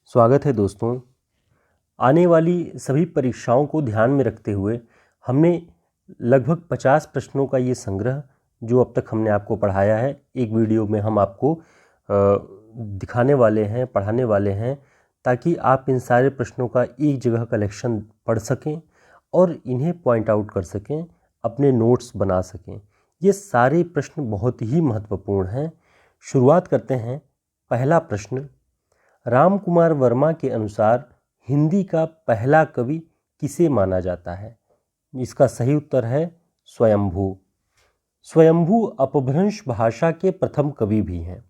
स्वागत है दोस्तों। आने वाली सभी परीक्षाओं को ध्यान में रखते हुए हमने लगभग 50 प्रश्नों का ये संग्रह जो अब तक हमने आपको पढ़ाया है, एक वीडियो में हम आपको दिखाने वाले हैं, पढ़ाने वाले हैं, ताकि आप इन सारे प्रश्नों का एक जगह कलेक्शन पढ़ सकें और इन्हें पॉइंट आउट कर सकें, अपने नोट्स बना सकें। ये सारे प्रश्न बहुत ही महत्वपूर्ण हैं। शुरुआत करते हैं। पहला प्रश्न, राम कुमार वर्मा के अनुसार हिंदी का पहला कवि किसे माना जाता है? इसका सही उत्तर है स्वयंभू। स्वयंभू अपभ्रंश भाषा के प्रथम कवि भी हैं।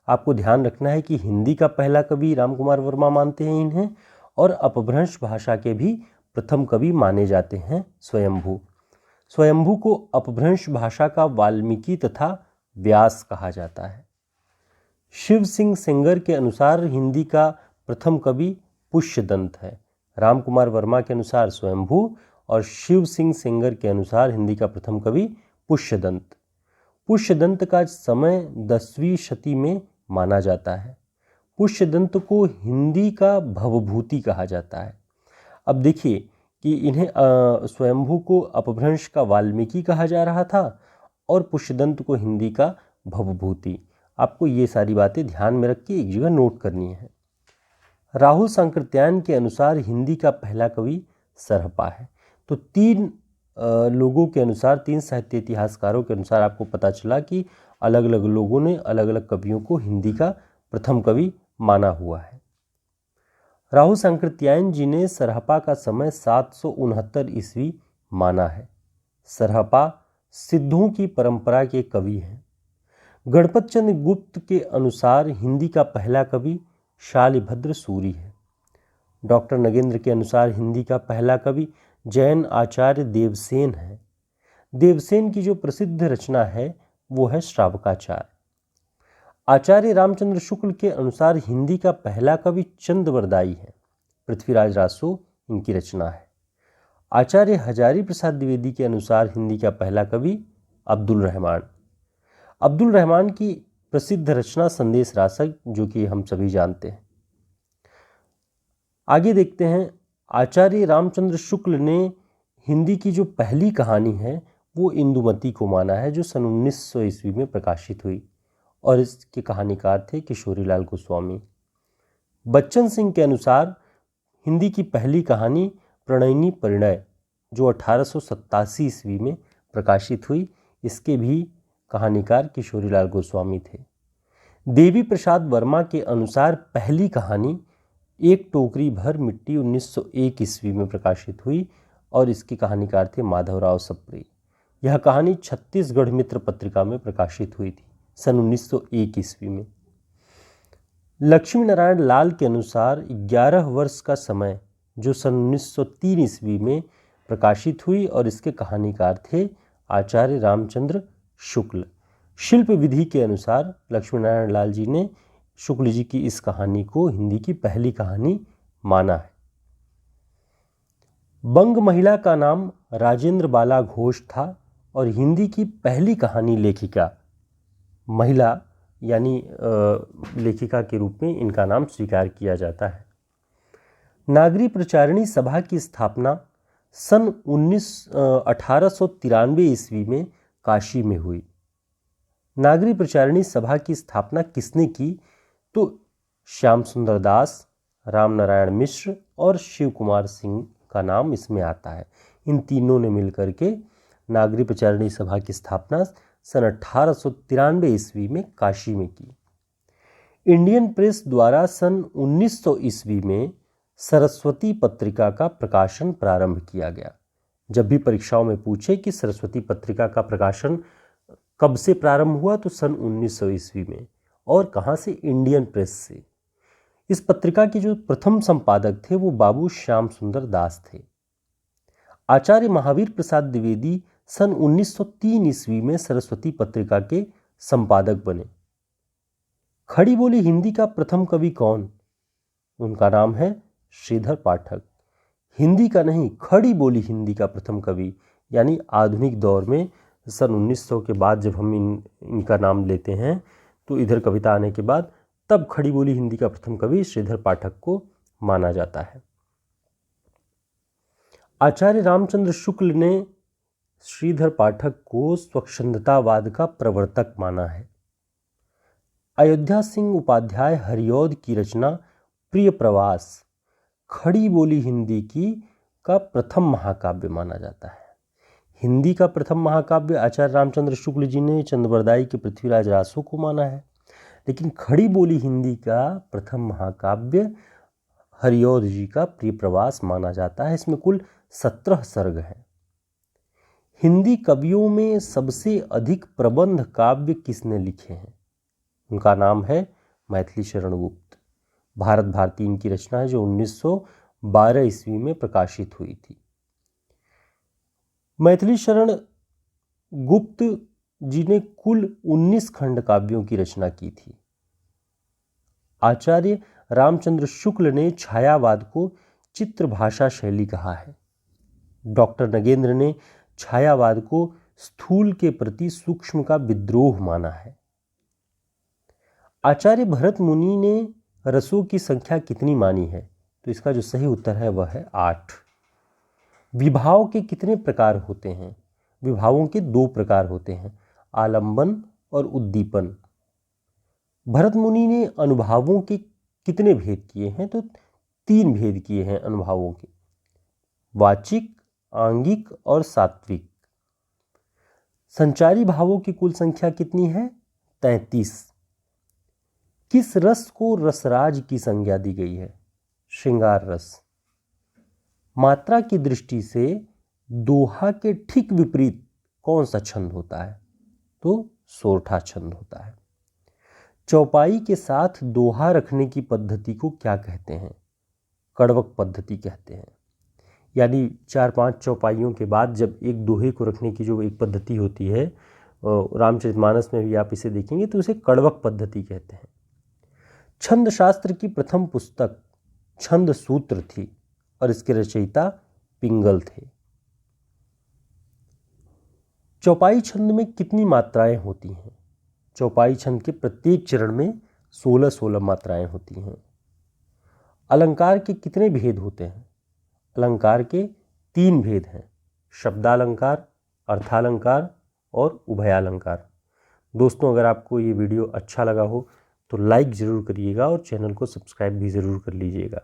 आपको ध्यान रखना है कि हिंदी का पहला कवि राम कुमार वर्मा मानते हैं इन्हें, और अपभ्रंश भाषा के भी प्रथम कवि माने जाते हैं स्वयंभू। स्वयंभू को अपभ्रंश भाषा का वाल्मीकि तथा व्यास कहा जाता है। शिव सिंह सेंगर के अनुसार हिंदी का प्रथम कवि पुष्यदंत है। राम कुमार वर्मा के अनुसार स्वयंभू और शिव सिंह सेंगर के अनुसार हिंदी का प्रथम कवि पुष्यदंत। पुष्यदंत का समय 10वीं शती में माना जाता है। पुष्यदंत को हिंदी का भवभूति कहा जाता है। अब देखिए कि इन्हें स्वयंभू को अपभ्रंश का वाल्मीकि कहा जा रहा था और पुष्यदंत को हिंदी का भवभूति। आपको ये सारी बातें ध्यान में रख के एक जगह नोट करनी है। राहुल सांकृत्यायन के अनुसार हिंदी का पहला कवि सरहपा है। तो तीन लोगों के अनुसार, तीन साहित्य इतिहासकारों के अनुसार आपको पता चला कि अलग अलग लोगों ने अलग अलग कवियों को हिंदी का प्रथम कवि माना हुआ है। राहुल सांकृत्यायन जी ने सरहपा का समय 769 ईस्वी माना है। सरहपा सिद्धों की परंपरा के कवि हैं। गणपत चंद्र गुप्त के अनुसार हिंदी का पहला कवि शालिभद्र सूरि है। डॉक्टर नगेंद्र के अनुसार हिंदी का पहला कवि जैन आचार्य देवसेन है। देवसेन की जो प्रसिद्ध रचना है वो है श्रावकाचार्य। आचार्य रामचंद्र शुक्ल के अनुसार हिंदी का पहला कवि चंद्रवरदाई है। पृथ्वीराज रासो इनकी रचना है। आचार्य हजारी प्रसाद द्विवेदी के अनुसार हिंदी का पहला कवि अब्दुल रहमान। अब्दुल रहमान की प्रसिद्ध रचना संदेश रासक, जो कि हम सभी जानते हैं। आगे देखते हैं। आचार्य रामचंद्र शुक्ल ने हिंदी की जो पहली कहानी है वो इंदुमती को माना है, जो सन 1900 ईस्वी में प्रकाशित हुई, और इसके कहानीकार थे किशोरीलाल गोस्वामी। बच्चन सिंह के अनुसार हिंदी की पहली कहानी प्रणयिनी परिणय, जो 1887 ईस्वी में प्रकाशित हुई, इसके भी कहानीकार किशोरीलाल गोस्वामी थे। देवी प्रसाद वर्मा के अनुसार पहली कहानी एक टोकरी भर मिट्टी 1901 ईस्वी में प्रकाशित हुई, और इसके कहानीकार थे माधवराव सप्रे। यह कहानी छत्तीसगढ़ मित्र पत्रिका में प्रकाशित हुई थी सन 1901 ईस्वी में। लक्ष्मी नारायण लाल के अनुसार 11 वर्ष का समय, जो सन 1903 ईस्वी में प्रकाशित हुई, और इसके कहानीकार थे आचार्य रामचंद्र शुक्ल। शिल्प विधि के अनुसार लक्ष्मी नारायण लाल जी ने शुक्ल जी की इस कहानी को हिंदी की पहली कहानी माना है। बंग महिला का नाम राजेंद्र बाला घोष था, और हिंदी की पहली कहानी लेखिका महिला यानी लेखिका के रूप में इनका नाम स्वीकार किया जाता है। नागरी प्रचारिणी सभा की स्थापना सन 1893 ईस्वी में काशी में हुई। नागरी प्रचारिणी सभा की स्थापना किसने की? तो श्याम सुंदर दास, राम नारायण मिश्र और शिव कुमार सिंह का नाम इसमें आता है। इन तीनों ने मिलकर के नागरी प्रचारिणी सभा की स्थापना सन 1893 ईस्वी में काशी में की। इंडियन प्रेस द्वारा सन 1900 ईस्वी में सरस्वती पत्रिका का प्रकाशन प्रारंभ किया गया। जब भी परीक्षाओं में पूछे कि सरस्वती पत्रिका का प्रकाशन कब से प्रारंभ हुआ, तो सन 1900 ईस्वी में, और कहाँ से? इंडियन प्रेस से। इस पत्रिका के जो प्रथम संपादक थे वो बाबू श्याम सुंदर दास थे। आचार्य महावीर प्रसाद द्विवेदी सन 1903 ईस्वी में सरस्वती पत्रिका के संपादक बने। खड़ी बोली हिंदी का प्रथम कवि कौन? उनका नाम है श्रीधर पाठक। हिंदी का नहीं, खड़ी बोली हिंदी का प्रथम कवि, यानी आधुनिक दौर में सन 1900 के बाद जब हम इनका नाम लेते हैं, तो इधर कविता आने के बाद तब खड़ी बोली हिंदी का प्रथम कवि श्रीधर पाठक को माना जाता है। आचार्य रामचंद्र शुक्ल ने श्रीधर पाठक को स्वच्छंदतावाद का प्रवर्तक माना है। अयोध्या सिंह उपाध्याय हरिऔध की रचना प्रिय प्रवास खड़ी बोली हिंदी की का प्रथम महाकाव्य माना जाता है। हिंदी का प्रथम महाकाव्य आचार्य रामचंद्र शुक्ल जी ने चंद्रबरदाई के पृथ्वीराज रासो को माना है, लेकिन खड़ी बोली हिंदी का प्रथम महाकाव्य हरिऔध जी का प्रिय प्रवास माना जाता है। इसमें कुल 17 सर्ग हैं। हिंदी कवियों में सबसे अधिक प्रबंध काव्य किसने लिखे हैं? उनका नाम है मैथिली शरण गुप्त। भारत भारती इनकी रचना है जो 1912 ईस्वी में प्रकाशित हुई थी। मैथिली शरण गुप्त जी ने कुल 19 खंड काव्यों की रचना की थी। आचार्य रामचंद्र शुक्ल ने छायावाद को चित्र भाषा शैली कहा है। डॉक्टर नगेंद्र ने छायावाद को स्थूल के प्रति सूक्ष्म का विद्रोह माना है। आचार्य भरत मुनि ने रसों की संख्या कितनी मानी है? तो इसका जो सही उत्तर है वह है 8। विभाव के कितने प्रकार होते हैं? विभावों के 2 प्रकार होते हैं, आलंबन और उद्दीपन। भरत मुनि ने अनुभावों के कितने भेद किए हैं? तो 3 भेद किए हैं अनुभावों के, वाचिक, आंगिक और सात्विक। संचारी भावों की कुल संख्या कितनी है? 33। किस रस को रसराज की संज्ञा दी गई है? श्रृंगार रस। मात्रा की दृष्टि से दोहा के ठीक विपरीत कौन सा छंद होता है? तो सोरठा छंद होता है। चौपाई के साथ दोहा रखने की पद्धति को क्या कहते हैं? कड़वक पद्धति कहते हैं। यानी 4-5 चौपाइयों के बाद जब एक दोहे को रखने की जो एक पद्धति होती है, रामचरितमानस में भी आप इसे देखेंगे, तो उसे कड़वक पद्धति कहते हैं। छंद शास्त्र की प्रथम पुस्तक छंद सूत्र थी और इसके रचयिता पिंगल थे। चौपाई छंद में कितनी मात्राएं होती हैं? चौपाई छंद के प्रत्येक चरण में 16-16 मात्राएं होती हैं। अलंकार के कितने भेद होते हैं? अलंकार के 3 भेद हैं, शब्दालंकार, अर्थालंकार और उभयालंकार। दोस्तों, अगर आपको ये वीडियो अच्छा लगा हो तो लाइक ज़रूर करिएगा और चैनल को सब्सक्राइब भी ज़रूर कर लीजिएगा।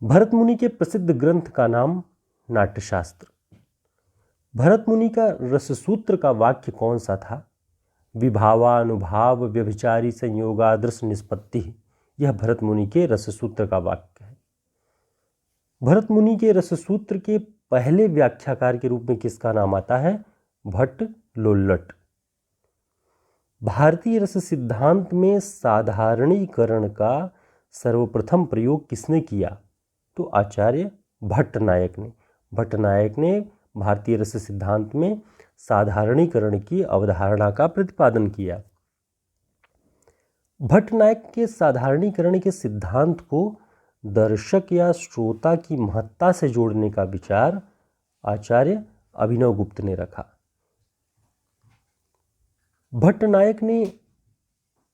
भरत मुनि के प्रसिद्ध ग्रंथ का नाम नाट्यशास्त्र। भरत मुनि का रससूत्र का वाक्य कौन सा था? विभावानुभाव व्यभिचारी संयोगादृश निष्पत्ति। यह भरत मुनि के रससूत्र का वाक्य है। भरत मुनि के रससूत्र के पहले व्याख्याकार के रूप में किसका नाम आता है? भट्ट लोल्लट। भारतीय रस सिद्धांत में साधारणीकरण का सर्वप्रथम प्रयोग किसने किया? तो आचार्य भट्टनायक ने। भट्टनायक ने भारतीय रस सिद्धांत में साधारणीकरण की अवधारणा का प्रतिपादन किया। भट्टनायक के साधारणीकरण के सिद्धांत को दर्शक या श्रोता की महत्ता से जोड़ने का विचार आचार्य अभिनवगुप्त ने रखा। भट्टनायक ने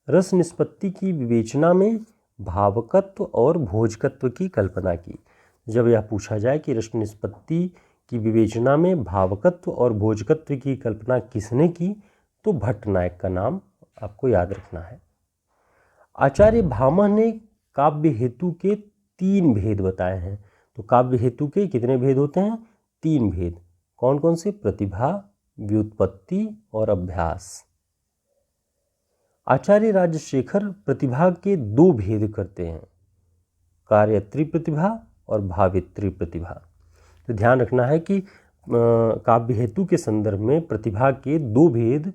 रस निष्पत्ति की विवेचना में भावकत्व और भोजकत्व की कल्पना की। जब यह पूछा जाए कि रस निष्पत्ति की विवेचना में भावकत्व और भोजकत्व की कल्पना किसने की, तो भट्टनायक का नाम आपको याद रखना है। आचार्य भामह ने काव्य हेतु के 3 भेद बताए हैं। तो काव्य हेतु के कितने भेद होते हैं? 3 भेद। कौन कौन से? प्रतिभा, व्युत्पत्ति और अभ्यास। आचार्य राजशेखर प्रतिभा के 2 भेद करते हैं, कार्यत्री प्रतिभा और भावित्री प्रतिभा। तो ध्यान रखना है कि काव्य हेतु के संदर्भ में प्रतिभा के 2 भेद,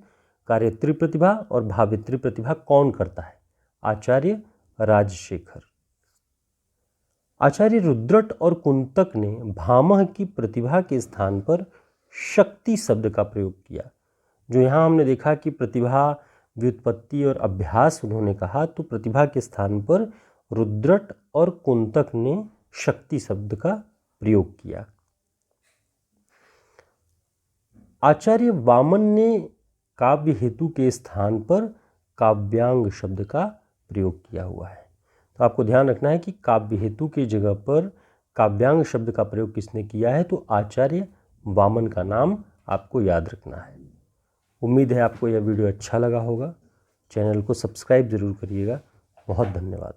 कार्यत्री प्रतिभा और भावित्री प्रतिभा कौन करता है? आचार्य राजशेखर। आचार्य रुद्रट और कुंतक ने भामह की प्रतिभा के स्थान पर शक्ति शब्द का प्रयोग किया। जो यहाँ हमने देखा कि प्रतिभा, व्युत्पत्ति और अभ्यास उन्होंने कहा, तो प्रतिभा के स्थान पर रुद्रट और कुंतक ने शक्ति शब्द का प्रयोग किया। आचार्य वामन ने काव्य हेतु के स्थान पर काव्यांग शब्द का प्रयोग किया हुआ है। तो आपको ध्यान रखना है कि काव्य हेतु की जगह पर काव्यांग शब्द का प्रयोग किसने किया है, तो आचार्य वामन का नाम आपको याद रखना है। उम्मीद है आपको यह वीडियो अच्छा लगा होगा। चैनल को सब्सक्राइब ज़रूर करिएगा। बहुत धन्यवाद।